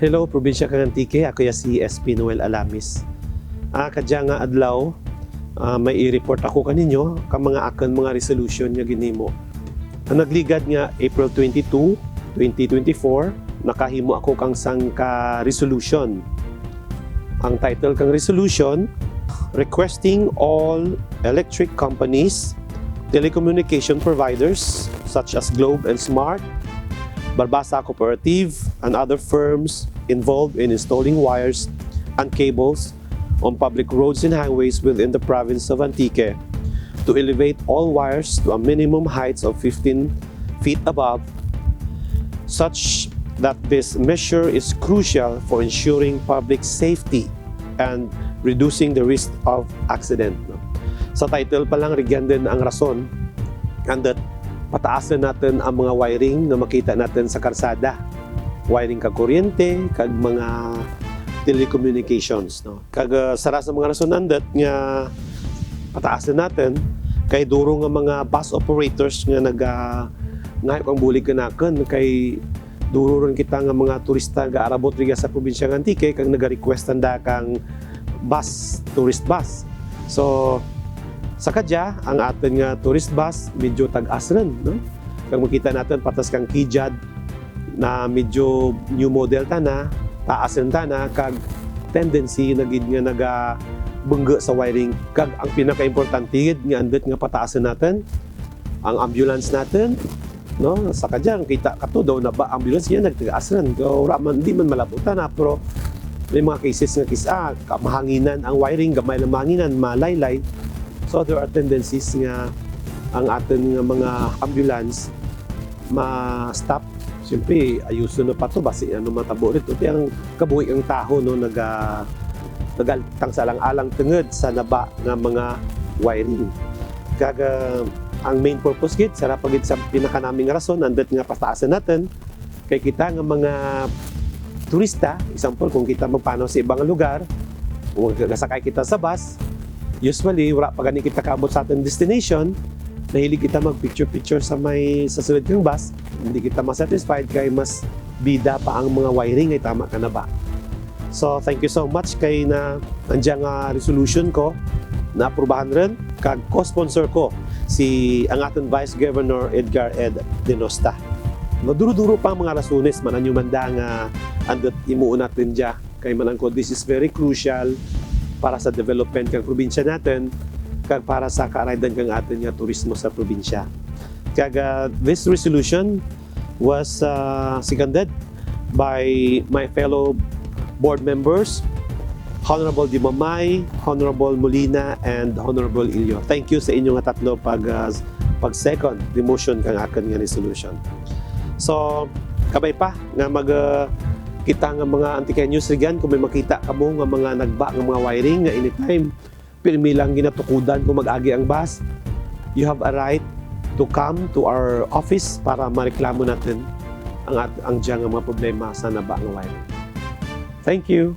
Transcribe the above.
Hello, probinsya kang Antique. Ako ya si SP Noel Alamis. Kadya nga adlaw, may i-report ako kaninyo ka mga akan mga resolution nga ginimo. Ang nagligad nga April 22, 2024, nakahimo ako kang sang ka resolution. Ang title kang resolution, requesting all electric companies, telecommunication providers such as Globe and Smart, Barbasa Cooperative, and other firms involved in installing wires and cables on public roads and highways within the province of Antique to elevate all wires to a minimum heights of 15 feet above, such that this measure is crucial for ensuring public safety and reducing the risk of accident. Sa title pa lang, rigyan din ang rason and that pataasan natin ang mga wiring na makita natin sa karsada. Wiring kag kuryente, kag mga telecommunications. No? Kag sara sa mga rasonan that nga pataasan natin, kay duro nga mga bus operators nga ngayon kang bulig kanakan, kay duro rin kita nga mga turista nga arabot riga sa probinsya ng Antique, kag nag-request anda kang bus, tourist bus. So, sa kadya, ang atin nga tourist bus, medyo tag-as rin. No? Kung makita natin, patas kang kijad na medyo new model na, taas rin na, kag tendency na gid nga naga-bungga sa wiring. Kag ang pinaka-importante nga andit nga pataasan natin, ang ambulance natin, no? Sa kadya, kita kato daw na ba ambulance yan, nagtagas rin. Hindi man malabutan na, pero may mga cases nga mahanginan ang wiring, gamay lang mahanginan, malaylay. So there are tendencies nga ang atin nga mga ambulance ma-stop. Siyempre, ayuso na pa ito, basi ano matabo rito. Ito ang kabuhi ang taho, no, nagaltang sa alang-alang tenged sa naba nga mga wiring. Kaga, ang main purpose git, sarap pagit sa pinakanaming rason, andit nga pataasan natin, kay kita nga mga turista, example, kung kita magpanaw sa ibang lugar, kung gasakay kita sa bus, usually, wala pa gani kita kaabot sa ating destination, nahilig kita mag-picture-picture sa sulod ng bus, hindi kita masatisfied kay mas bida pa ang mga wiring ay tama ka na ba. So, thank you so much kay na nandiyan nga resolution ko na aprubahan rin, kag co-sponsor ko si ang ating Vice Governor Edgar Ed Denosta. Maduro-duro pa ang mga rasunes, mananyo manda nga andot imuun natin dya, kay manang ko, this is very crucial para sa development ng probinsya natin, kag para sa kaaraydan kang atin nga turismo sa probinsya. Kag this resolution was seconded by my fellow board members, Honorable Dimamay, Honorable Molina, and Honorable Ilio. Thank you sa inyong tatlo pag-second the motion kang akin nga resolution. So, kabay pa nga kita nga mga Antikenyos rigan, kung may makita kamo nga mga nagba nga mga wiring nga anytime pirmi lang ginatukudan kung mag-agi ang bus, you have a right to come to our office para mareklamo natin ang diyang mga problema sa naba nga wiring. Thank you.